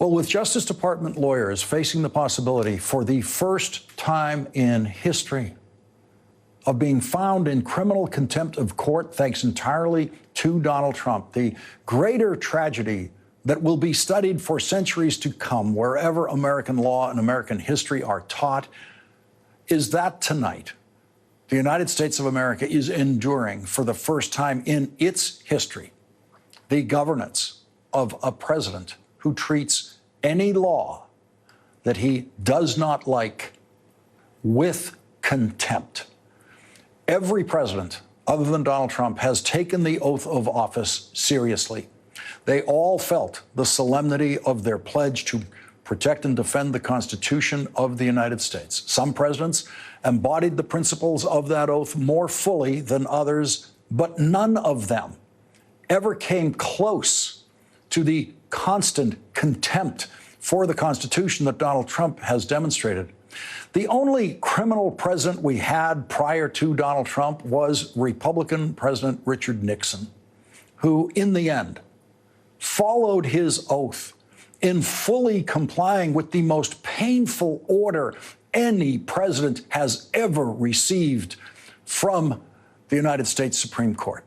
Well, with Justice Department lawyers facing the possibility for the first time in history of being found in criminal contempt of court thanks entirely to Donald Trump, the greater tragedy that will be studied for centuries to come wherever American law and American history are taught is that tonight the United States of America is enduring for the first time in its history the governance of a president who treats any law that he does not like with contempt. Every president, other than Donald Trump, has taken the oath of office seriously. They all felt the solemnity of their pledge to protect and defend the Constitution of the United States. Some presidents embodied the principles of that oath more fully than others, but none of them ever came close to the constant contempt for the Constitution that Donald Trump has demonstrated. The only criminal president we had prior to Donald Trump was Republican President Richard Nixon, who in the end followed his oath in fully complying with the most painful order any president has ever received from the United States Supreme Court.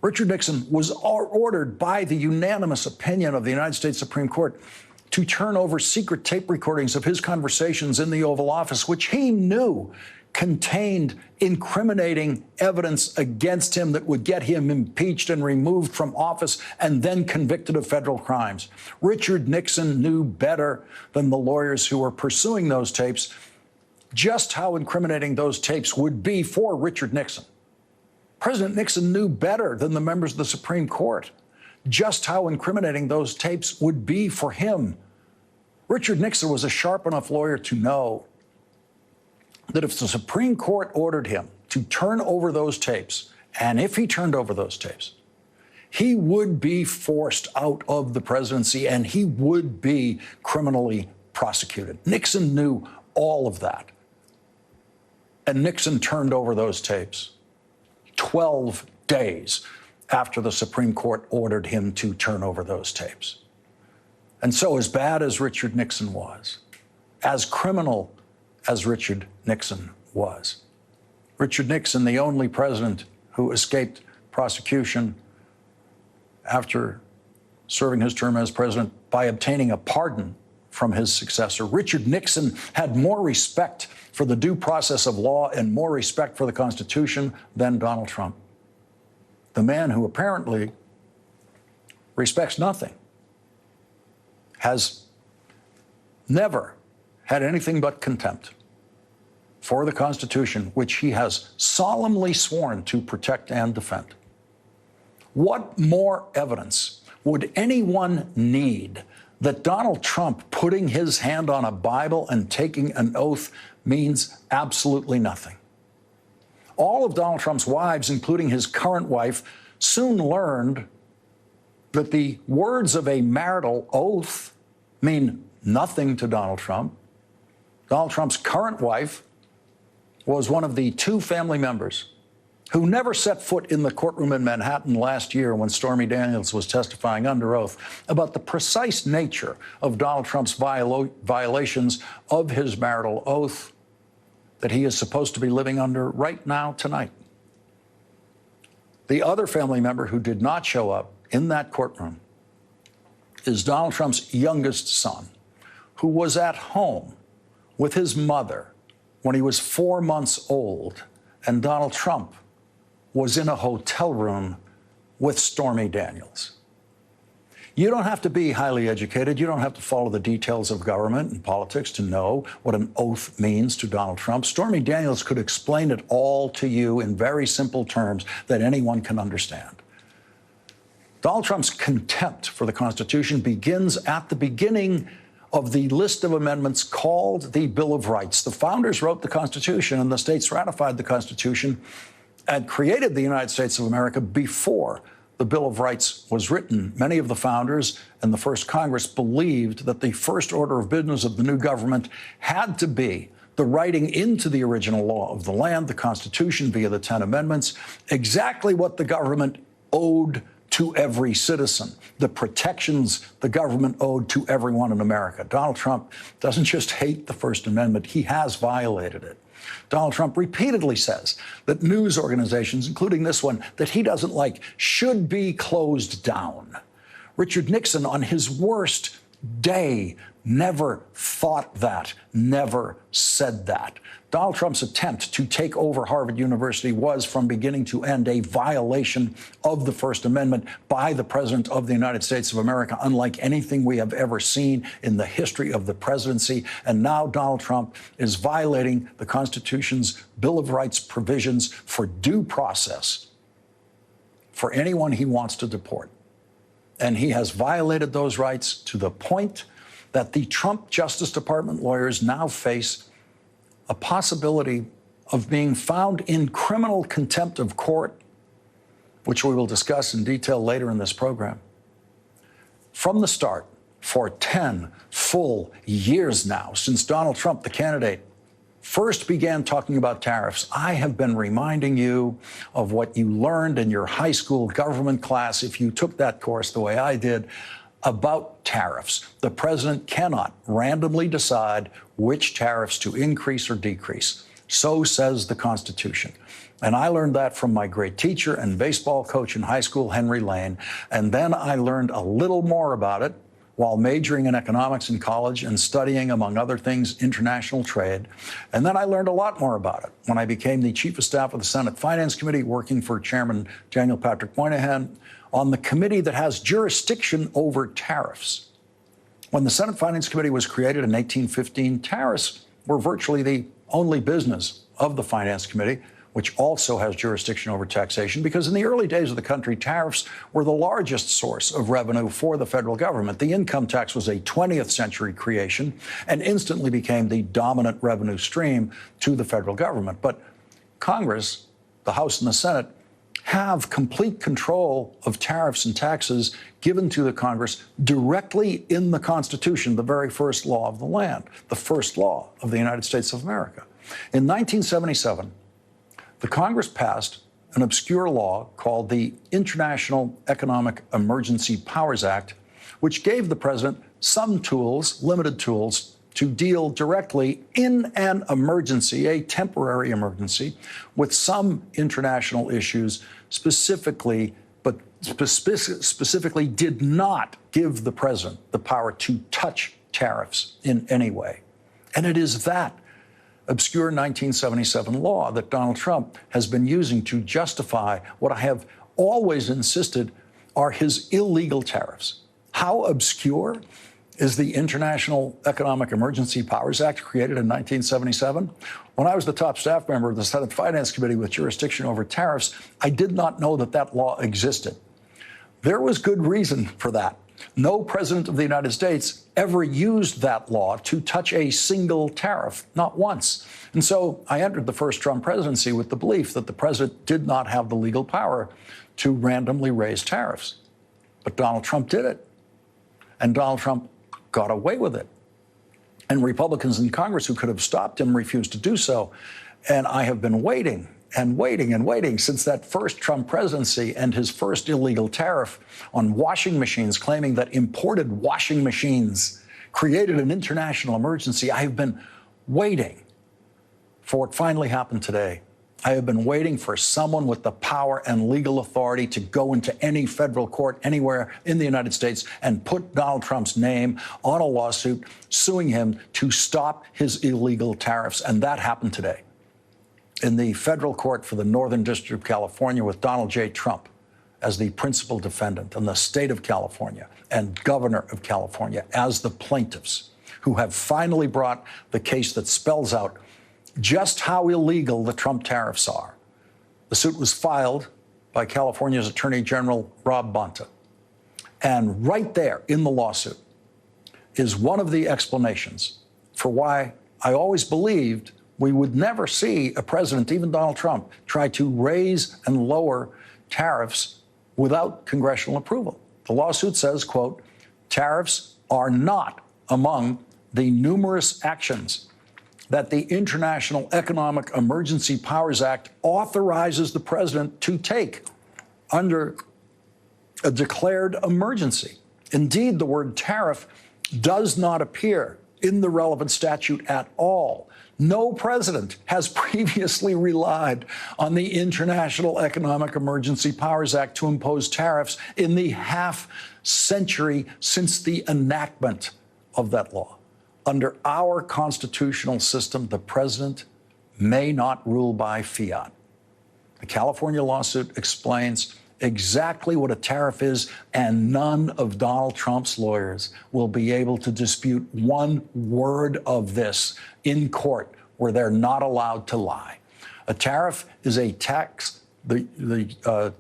Richard Nixon was ordered by the unanimous opinion of the United States Supreme Court to turn over secret tape recordings of his conversations in the Oval Office, which he knew contained incriminating evidence against him that would get him impeached and removed from office and then convicted of federal crimes. Richard Nixon knew better than the lawyers who were pursuing those tapes just how incriminating those tapes would be for Richard Nixon. President Nixon knew better than the members of the Supreme Court just how incriminating those tapes would be for him. Richard Nixon was a sharp enough lawyer to know that if the Supreme Court ordered him to turn over those tapes, and if he turned over those tapes, he would be forced out of the presidency and he would be criminally prosecuted. Nixon knew all of that. And Nixon turned over those tapes 12 days after the Supreme Court ordered him to turn over those tapes. And so, as bad as Richard Nixon was, as criminal as Richard Nixon was, Richard Nixon, the only president who escaped prosecution after serving his term as president by obtaining a pardon from his successor. Richard Nixon had more respect for the due process of law and more respect for the Constitution than Donald Trump, the man who apparently respects nothing, has never had anything but contempt for the Constitution, which he has solemnly sworn to protect and defend. What more evidence would anyone need that Donald Trump putting his hand on a Bible and taking an oath means absolutely nothing? All of Donald Trump's wives, including his current wife, soon learned that the words of a marital oath mean nothing to Donald Trump. Donald Trump's current wife was one of the two family members who never set foot in the courtroom in Manhattan last year when Stormy Daniels was testifying under oath about the precise nature of Donald Trump's violations of his marital oath that he is supposed to be living under right now, tonight. The other family member who did not show up in that courtroom is Donald Trump's youngest son, who was at home with his mother when he was 4 months old, and Donald Trump was in a hotel room with Stormy Daniels. You don't have to be highly educated. You don't have to follow the details of government and politics to know what an oath means to Donald Trump. Stormy Daniels could explain it all to you in very simple terms that anyone can understand. Donald Trump's contempt for the Constitution begins at the beginning of the list of amendments called the Bill of Rights. The founders wrote the Constitution, and the states ratified the Constitution and created the United States of America before the Bill of Rights was written. Many of the founders and the first Congress believed that the first order of business of the new government had to be the writing into the original law of the land, the Constitution via the 10 Amendments, exactly what the government owed to every citizen, the protections the government owed to everyone in America. Donald Trump doesn't just hate the First Amendment, he has violated it. Donald Trump repeatedly says that news organizations, including this one, that he doesn't like, should be closed down. Richard Nixon, on his worst day, never thought that, never said that. Donald Trump's attempt to take over Harvard University was, from beginning to end, a violation of the First Amendment by the President of the United States of America, unlike anything we have ever seen in the history of the presidency. And now Donald Trump is violating the Constitution's Bill of Rights provisions for due process for anyone he wants to deport. And he has violated those rights to the point that the Trump Justice Department lawyers now face a possibility of being found in criminal contempt of court, which we will discuss in detail later in this program. From the start, for 10 full years now, since Donald Trump, the candidate, first began talking about tariffs, I have been reminding you of what you learned in your high school government class, if you took that course the way I did, about tariffs. The president cannot randomly decide which tariffs to increase or decrease. So says the Constitution. And I learned that from my great teacher and baseball coach in high school, Henry Lane. And then I learned a little more about it while majoring in economics in college and studying, among other things, international trade. And then I learned a lot more about it when I became the chief of staff of the Senate Finance Committee, working for Chairman Daniel Patrick Moynihan on the committee that has jurisdiction over tariffs. When the Senate Finance Committee was created in 1815, tariffs were virtually the only business of the Finance Committee, which also has jurisdiction over taxation, because in the early days of the country, tariffs were the largest source of revenue for the federal government. The income tax was a 20th century creation and instantly became the dominant revenue stream to the federal government. But Congress, the House and the Senate, have complete control of tariffs and taxes given to the Congress directly in the Constitution, the very first law of the land, the first law of the United States of America. In 1977, the Congress passed an obscure law called the International Economic Emergency Powers Act, which gave the president some tools, limited tools, to deal directly in an emergency, a temporary emergency, with some international issues specifically, but specifically did not give the president the power to touch tariffs in any way. And it is that obscure 1977 law that Donald Trump has been using to justify what I have always insisted are his illegal tariffs. How obscure is the International Economic Emergency Powers Act, created in 1977? When I was the top staff member of the Senate Finance Committee with jurisdiction over tariffs, I did not know that that law existed. There was good reason for that. No president of the United States ever used that law to touch a single tariff, not once. And so I entered the first Trump presidency with the belief that the president did not have the legal power to randomly raise tariffs. But Donald Trump did it. And Donald Trump got away with it. And Republicans in Congress who could have stopped him refused to do so. And I have been waiting and waiting and waiting since that first Trump presidency and his first illegal tariff on washing machines, claiming that imported washing machines created an international emergency. I have been waiting for what finally happened today. I have been waiting for someone with the power and legal authority to go into any federal court anywhere in the United States and put Donald Trump's name on a lawsuit suing him to stop his illegal tariffs. And that happened today in the federal court for the Northern District of California, with Donald J. Trump as the principal defendant, and the state of California and governor of California as the plaintiffs, who have finally brought the case that spells out just how illegal the Trump tariffs are. The suit was filed by California's Attorney General Rob Bonta. And right there in the lawsuit is one of the explanations for why I always believed we would never see a president, even Donald Trump, try to raise and lower tariffs without congressional approval. The lawsuit says, quote, tariffs are not among the numerous actions that the International Economic Emergency Powers Act authorizes the president to take under a declared emergency. Indeed, the word tariff does not appear in the relevant statute at all. No president has previously relied on the International Economic Emergency Powers Act to impose tariffs in the half-century since the enactment of that law. Under our constitutional system, the president may not rule by fiat. The California lawsuit explains exactly what a tariff is, and none of Donald Trump's lawyers will be able to dispute one word of this in court, where they're not allowed to lie. A tariff is a tax. The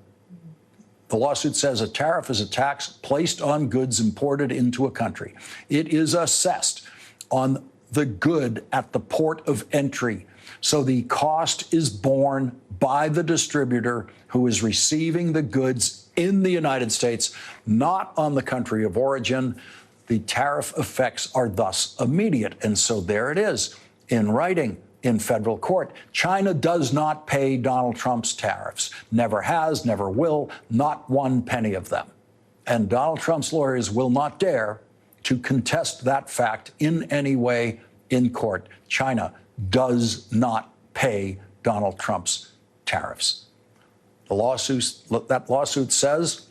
lawsuit says a tariff is a tax placed on goods imported into a country. It is assessed on the good at the port of entry. So the cost is borne by the distributor who is receiving the goods in the United States, not on the country of origin. The tariff effects are thus immediate. And so there it is in writing in federal court. China does not pay Donald Trump's tariffs. Never has, never will, not one penny of them. And Donald Trump's lawyers will not dare to contest that fact in any way in court. China does not pay Donald Trump's tariffs. That lawsuit says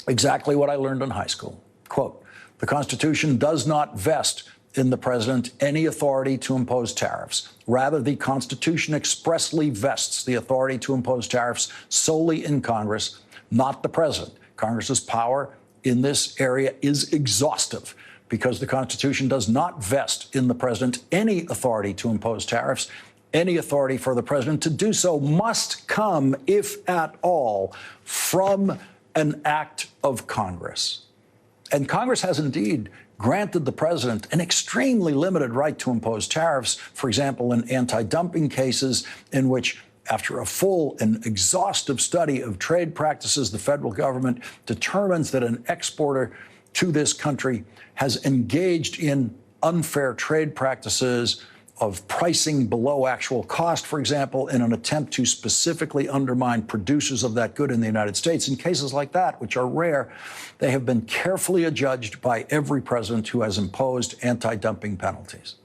exactly what I learned in high school. Quote, the Constitution does not vest in the president any authority to impose tariffs. Rather, the Constitution expressly vests the authority to impose tariffs solely in Congress, not the president. Congress's power in this area is exhaustive because the Constitution does not vest in the president any authority to impose tariffs. Any authority for the president to do so must come, if at all, from an act of Congress. And Congress has indeed granted the president an extremely limited right to impose tariffs, for example, in anti-dumping cases in which, after a full and exhaustive study of trade practices, the federal government determines that an exporter to this country has engaged in unfair trade practices of pricing below actual cost, for example, in an attempt to specifically undermine producers of that good in the United States. In cases like that, which are rare, they have been carefully adjudged by every president who has imposed anti-dumping penalties.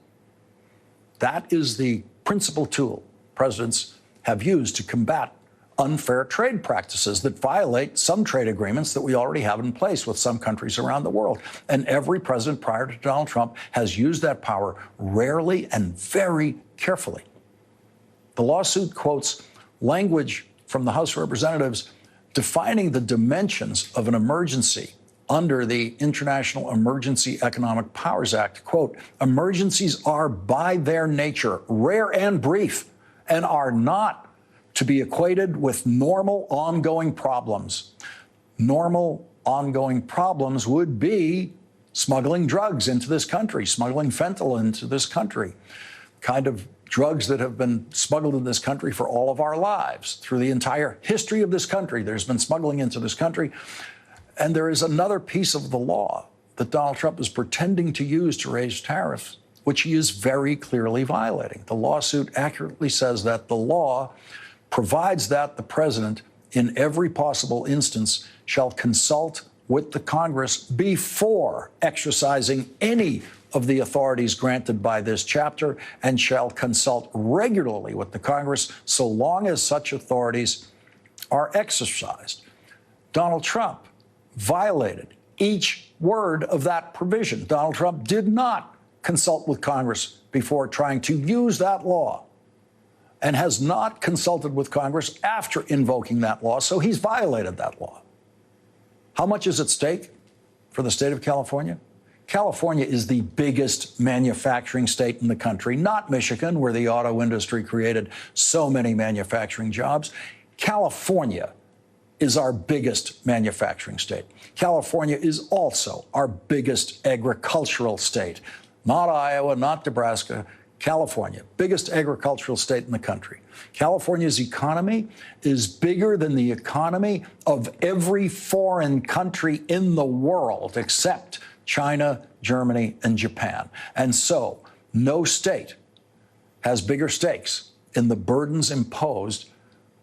That is the principal tool presidents have used to combat unfair trade practices that violate some trade agreements that we already have in place with some countries around the world. And every president prior to Donald Trump has used that power rarely and very carefully. The lawsuit quotes language from the House of Representatives defining the dimensions of an emergency under the International Emergency Economic Powers Act. Quote, emergencies are by their nature rare and brief and are not to be equated with normal ongoing problems. Normal ongoing problems would be smuggling drugs into this country, smuggling fentanyl into this country, kind of drugs that have been smuggled in this country for all of our lives. Through the entire history of this country, there's been smuggling into this country. And there is another piece of the law that Donald Trump is pretending to use to raise tariffs, which he is very clearly violating. The lawsuit accurately says that the law provides that the president, in every possible instance, shall consult with the Congress before exercising any of the authorities granted by this chapter, and shall consult regularly with the Congress so long as such authorities are exercised. Donald Trump violated each word of that provision. Donald Trump did not consult with Congress before trying to use that law, and has not consulted with Congress after invoking that law, so he's violated that law. How much is at stake for the state of California? California is the biggest manufacturing state in the country, not Michigan, where the auto industry created so many manufacturing jobs. California is our biggest manufacturing state. California is also our biggest agricultural state. Not Iowa, not Nebraska. California, biggest agricultural state in the country. California's economy is bigger than the economy of every foreign country in the world except China, Germany, and Japan. And so no state has bigger stakes in the burdens imposed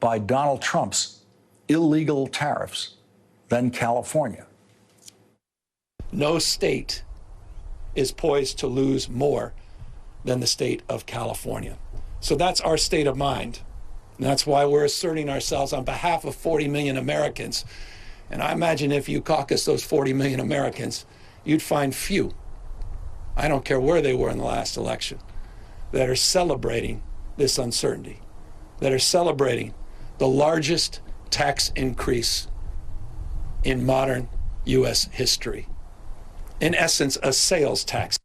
by Donald Trump's illegal tariffs than California. No state is poised to lose more than the state of California. So that's our state of mind. And that's why we're asserting ourselves on behalf of 40 million Americans. And I imagine if you caucus those 40 million Americans, you'd find few, I don't care where they were in the last election, that are celebrating this uncertainty, that are celebrating the largest tax increase in modern U.S. history. In essence, a sales tax.